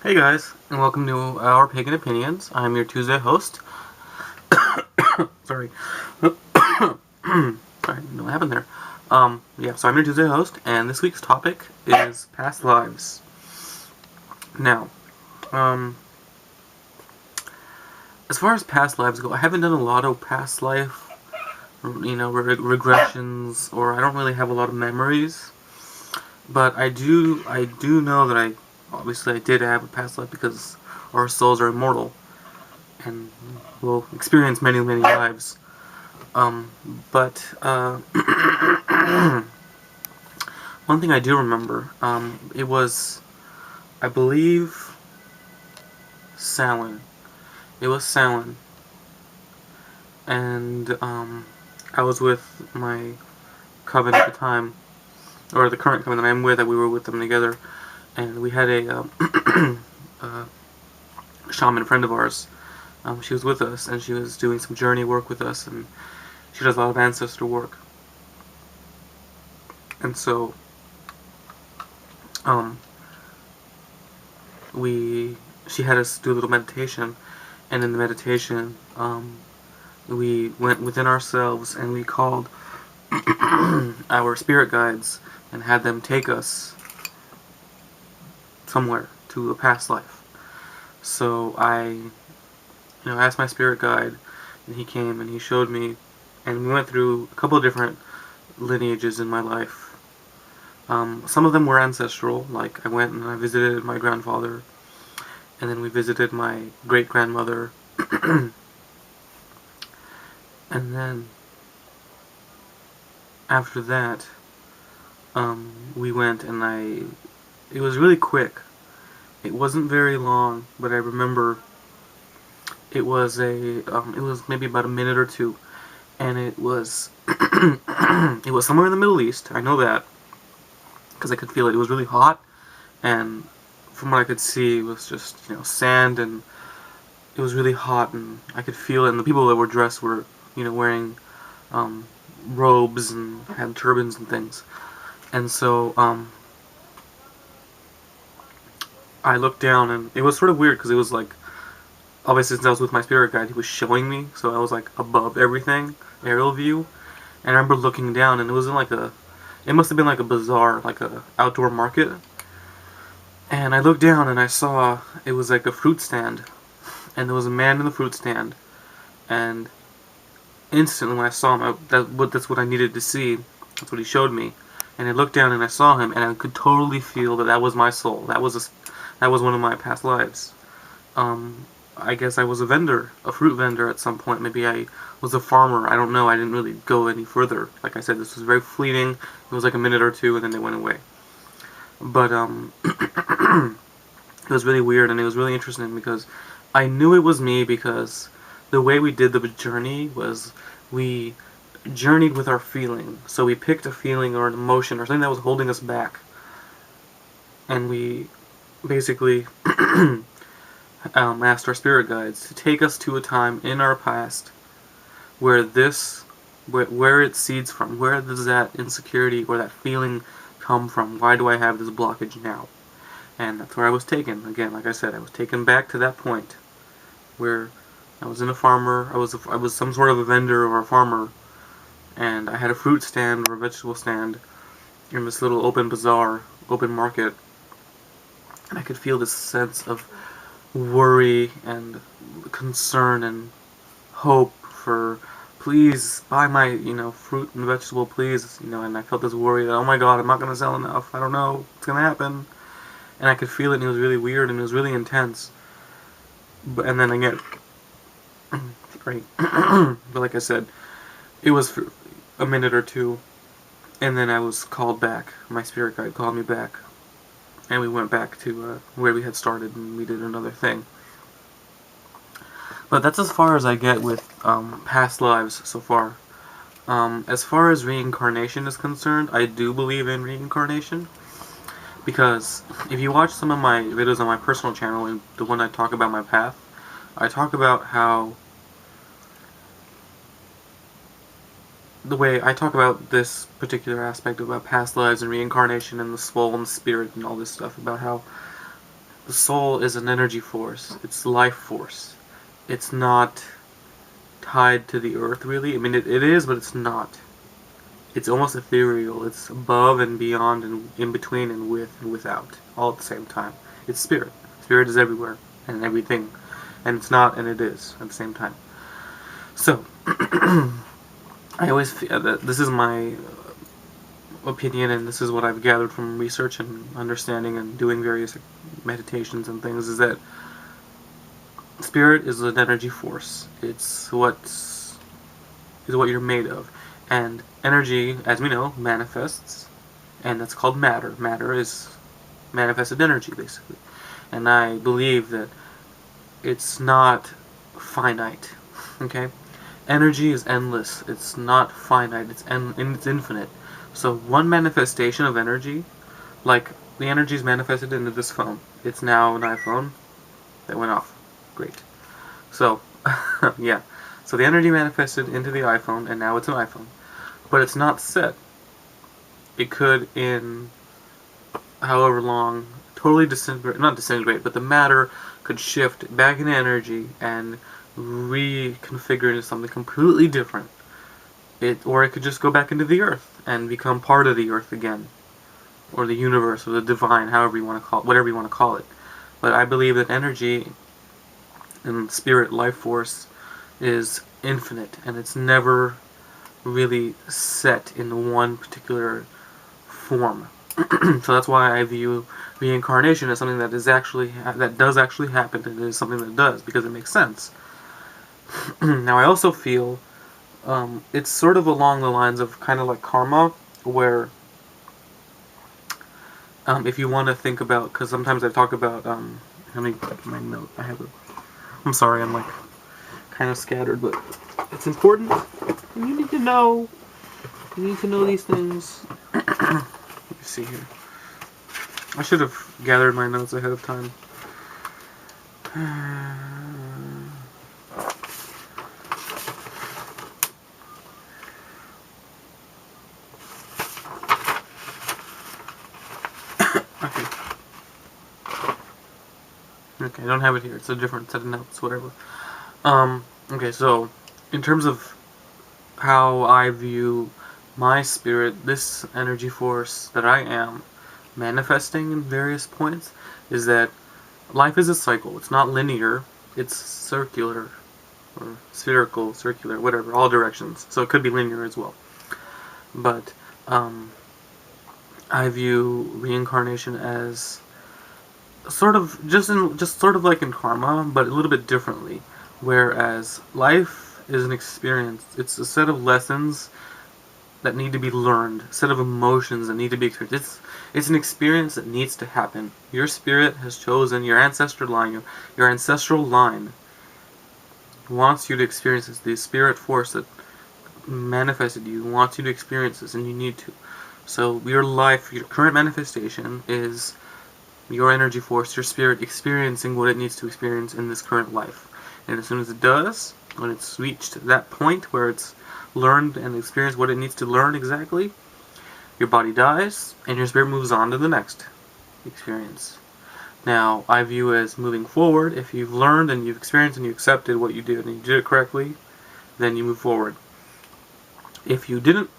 Hey guys, and welcome to our Pagan Opinions. I'm your Tuesday host. Sorry. Sorry, I don't know what happened there. So I'm your Tuesday host, and this week's topic is past lives. Now, um, as far as past lives go, I haven't done a lot of past life, regressions, or I don't really have a lot of memories. But I do know that obviously I did have a past life because our souls are immortal and will experience many, many lives. Um, but one thing I do remember, it was, I believe, Samhain. It was Samhain, and I was with my coven at the time, or the current coven that I'm with. That we were with them together, and we had a uh, shaman friend of ours. She was with us, and she was doing some journey work with us, and she does a lot of ancestor work. And so, um, we she had us do a little meditation, and in the meditation, we went within ourselves and we called our spirit guides and had them take us somewhere to a past life. So I asked my spirit guide, and he came and he showed me, and we went through a couple of different lineages in my life. Some of them were ancestral, like I went and I visited my grandfather, and then we visited my great grandmother, and then after that, we went and it was really quick. It wasn't very long, but I remember it was maybe about a minute or two, and it was, it was somewhere in the Middle East. I know that because I could feel it. It was really hot, and from what I could see, it was just sand, and it was really hot, and I could feel it. And the people that were dressed were wearing um, robes and had turbans and things. And so I looked down, and it was sort of weird because it was like, obviously since I was with my spirit guide, he was showing me, so I was like above everything, aerial view. And I remember looking down, and it was in like it must have been like a bazaar, like a outdoor market. And I looked down, and I saw it was like a fruit stand, and there was a man in the fruit stand. And instantly when I saw him, that's what I needed to see. That's what he showed me. And I looked down and I saw him, and I could totally feel that was my soul. That was one of my past lives. Um, I guess I was a fruit vendor at some point. Maybe I was a farmer. I don't know. I didn't really go any further. Like I said, this was very fleeting. It was like a minute or two, and then they went away. But it was really weird, and it was really interesting because I knew it was me because the way we did the journey was we journeyed with our feeling. So we picked a feeling or an emotion or something that was holding us back, and we basically asked our spirit guides to take us to a time in our past where where it seeds from. Where does that insecurity or that feeling come from? Why do I have this blockage now? And that's where I was taken. Again, like I said, I was taken back to that point where I was in a farmer. I was some sort of a vendor or a farmer, and I had a fruit stand or a vegetable stand in this little open bazaar, open market, and I could feel this sense of worry and concern and hope for, please buy my fruit and vegetable, please, and I felt this worry that, oh my god, I'm not gonna sell enough. I don't know what's gonna happen. And I could feel it, and it was really weird, and it was really intense. And then again, right. But like I said, it was for a minute or two, and then I was called back. My spirit guide called me back, and we went back to where we had started, and we did another thing. But that's as far as I get with past lives so far. As far as reincarnation is concerned, I do believe in reincarnation. Because if you watch some of my videos on my personal channel, and the one I talk about my path, I talk about how the way I talk about this particular aspect about past lives and reincarnation and the soul and the spirit and all this stuff, about how The soul is an energy force. It's life force. It's not tied to the earth, really. I mean, it is, but it's not. It's almost ethereal. It's above and beyond and in between and with and without, all at the same time. It's spirit. Spirit is everywhere and everything. And it's not and it is at the same time. So, I always feel that this is my opinion, and this is what I've gathered from research and understanding and doing various meditations and things, is that spirit is an energy force. It's what you're made of. And energy, as we know, manifests, and that's called matter. Matter is manifested energy, basically. And I believe that it's not finite. Okay? Energy is endless. It's not finite. It's infinite. So one manifestation of energy, like the energy is manifested into this phone. It's now an iPhone that went off. Great. So, yeah. So the energy manifested into the iPhone, and now it's an iPhone. But it's not set. It could, in however long, totally disintegrate, not disintegrate, but the matter could shift back into energy and reconfigure into something completely different. Or it could just go back into the earth and become part of the earth again, or the universe, or the divine, however you want to call it, whatever you want to call it. But I believe that energy and spirit, life force, is infinite, and it's never really set in one particular form. So that's why I view reincarnation as something that does actually happen, and it is something that does, because it makes sense. Now I also feel it's sort of along the lines of kind of like karma, where if you want to think about, because sometimes I talk about, let me get my note. I'm sorry, I'm like kind of scattered, but it's important. You need to know. You need to know these things. Let me see here. I should have gathered my notes ahead of time. Okay, I don't have it here. It's a different set of notes, whatever. Okay, so in terms of how I view my spirit, this energy force that I am manifesting in various points, is that life is a cycle. It's not linear. It's circular, or spherical, circular, whatever, all directions. So it could be linear as well. But I view reincarnation as sort of just sort of like in karma, but a little bit differently. Whereas life is an experience. It's a set of lessons that need to be learned, a set of emotions that need to be experienced. It's an experience that needs to happen. Your spirit has chosen, your ancestral line wants you to experience this. The spirit force that manifested you wants you to experience this, and you need to. So your life, your current manifestation is your energy force, your spirit experiencing what it needs to experience in this current life. And as soon as it does, when it's reached that point where it's learned and experienced what it needs to learn exactly, your body dies, and your spirit moves on to the next experience. Now, I view as moving forward, if you've learned and you've experienced and you accepted what you did and you did it correctly, then you move forward. If you didn't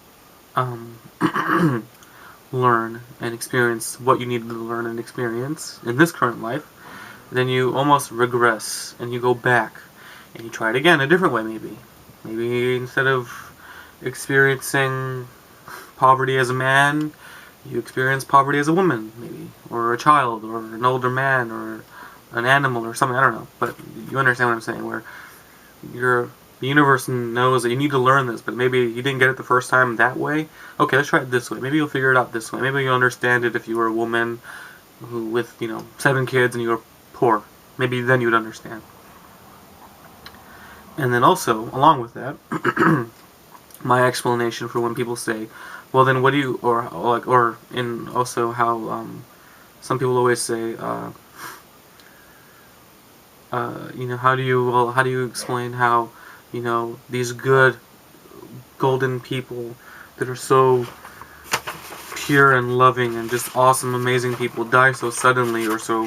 learn and experience what you needed to learn and experience in this current life, then you almost regress and you go back and you try it again a different way, maybe. Maybe instead of experiencing poverty as a man, you experience poverty as a woman, maybe, or a child, or an older man, or an animal, or something, I don't know, but you understand what I'm saying, where the universe knows that you need to learn this, but maybe you didn't get it the first time that way. Okay, let's try it this way. Maybe you'll figure it out this way. Maybe you'll understand it if you were a woman with, 7 kids and you were poor. Maybe then you'd understand. And then also, along with that, my explanation for when people say, well then what do you, or in also how some people always say, how do you explain how, these good golden people that are so pure and loving and just awesome, amazing people die so suddenly or so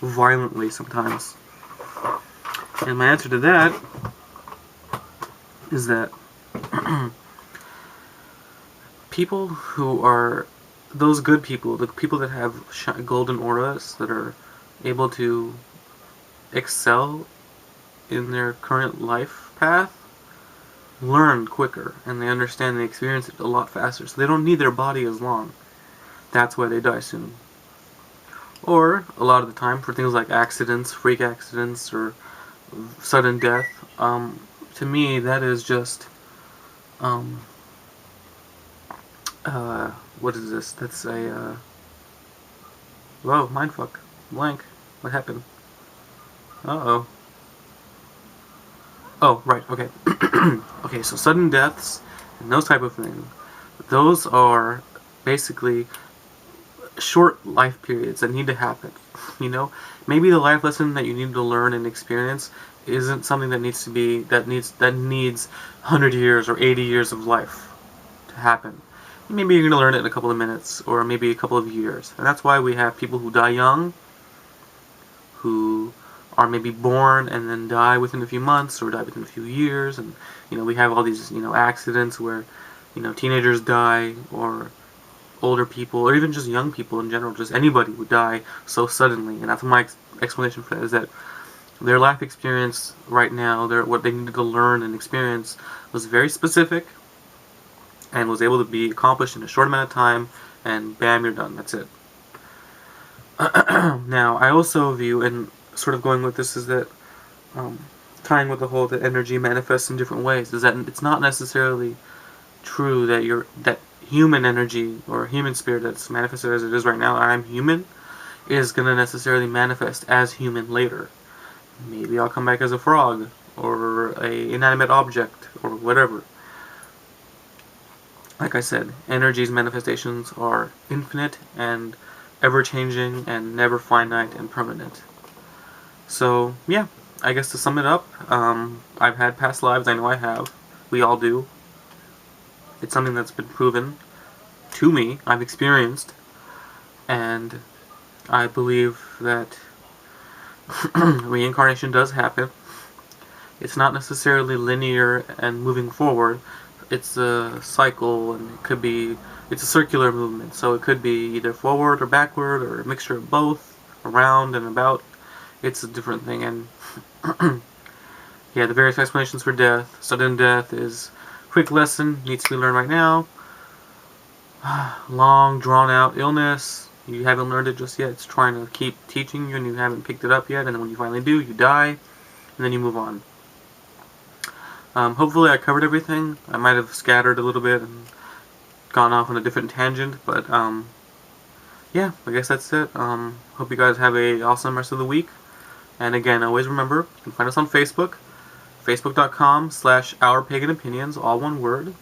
violently sometimes. And my answer to that is that people who are those good people, the people that have golden auras, that are able to excel in their current life path, learn quicker, and they understand, they experience it a lot faster, so they don't need their body as long. That's why they die soon. Or, a lot of the time, for things like accidents, freak accidents, or sudden death, to me, that is just, what is this? That's a, whoa, mindfuck. Blank. What happened? Uh-oh. Oh, right, okay. Okay, so sudden deaths, and those type of things, those are basically short life periods that need to happen. You know, maybe the life lesson that you need to learn and experience isn't something that needs 100 years or 80 years of life to happen. Maybe you're going to learn it in a couple of minutes, or maybe a couple of years. And that's why we have people who die young, who are maybe born and then die within a few months, or die within a few years. And, you know, we have all these, accidents where, teenagers die, or older people, or even just young people in general, just anybody would die so suddenly. And that's my explanation for that, is that their life experience right now, what they needed to learn and experience, was very specific, and was able to be accomplished in a short amount of time, and bam, you're done. That's it. Now, I also view, and sort of going with this, is that tying with the whole that energy manifests in different ways, is that it's not necessarily true that human energy or human spirit that's manifested as it is right now, I'm human, is going to necessarily manifest as human later. Maybe I'll come back as a frog, or a inanimate object, or whatever. Like I said, energy's manifestations are infinite and ever-changing and never finite and permanent. So, yeah, I guess to sum it up, I've had past lives, I know I have. We all do. It's something that's been proven to me, I've experienced, and I believe that reincarnation does happen. It's not necessarily linear and moving forward. It's a cycle, and it's a circular movement, so it could be either forward or backward, or a mixture of both, around and about. It's a different thing. And yeah, the various explanations for death. Sudden death is quick lesson, needs to be learned right now. Long, drawn-out illness, you haven't learned it just yet. It's trying to keep teaching you, and you haven't picked it up yet. And then when you finally do, you die, and then you move on. Hopefully I covered everything. I might have scattered a little bit and gone off on a different tangent, but yeah, I guess that's it. Hope you guys have a awesome rest of the week. And again, always remember, you can find us on Facebook, facebook.com/OurPaganOpinions, all one word.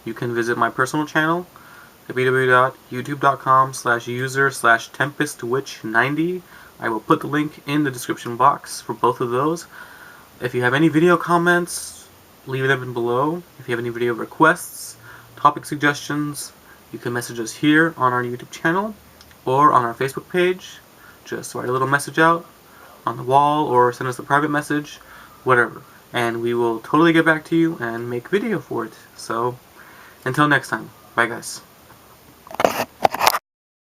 You can visit my personal channel, www.youtube.com/user/TempestWitch90. I will put the link in the description box for both of those. If you have any video comments, leave them below. If you have any video requests, topic suggestions, you can message us here on our YouTube channel or on our Facebook page. Just write a little message out on the wall, or send us a private message, whatever. And we will totally get back to you and make video for it. So, until next time, bye guys.